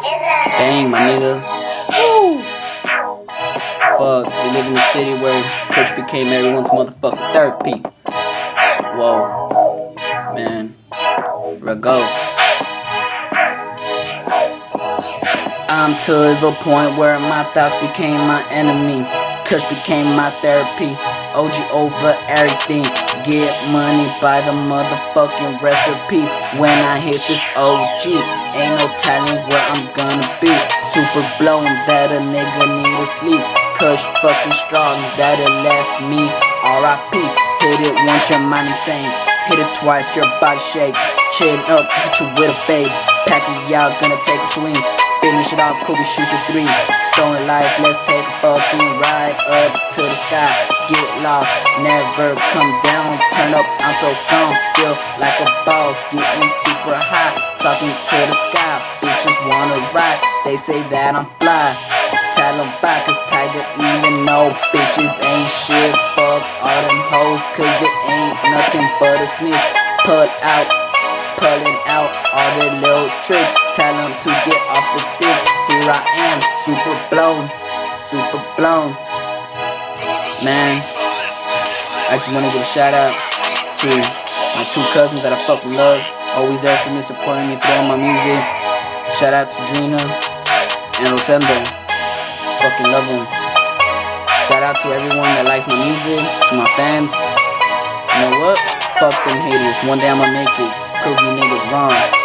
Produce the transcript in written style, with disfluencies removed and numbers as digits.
Bang, my nigga. Woo. Fuck, we live in a city where Kush became everyone's motherfucking therapy. Whoa, man. Rego. I'm to the point where my thoughts became my enemy. Kush became my therapy. OG over everything. Get money by the motherfucking recipe. When I hit this OG, ain't no telling where I'm gonna be. Super blown that a nigga need to sleep. Kush fucking strong that it left me R.I.P. Hit it once, your mind insane. Hit it twice, your body shake. Chin up, hit you with a fade. Pack it out, gonna take a swing. Finish it off, Kobe shoot for three. Stolen life, let's take a fucking ride up to the sky. Get lost, never come down. Turn up, I'm so strong. Feel like a boss, getting super high. Talking to the sky, bitches wanna ride. They say that I'm fly. Tell them back, cause Tiger even know bitches ain't shit. Fuck all them hoes, cause they ain't nothing but a snitch. Pulling out all their little tricks. Tell them to get off the dick. Here I am, super blown. Man, I just wanna give a shout out to my two cousins that I fucking love. Always there for me, supporting me through all my music. Shout out to Drina and Rosendo. Fucking love them. Shout out to everyone that likes my music, to my fans. You know what? Fuck them haters. One day I'ma make it. Prove you niggas wrong.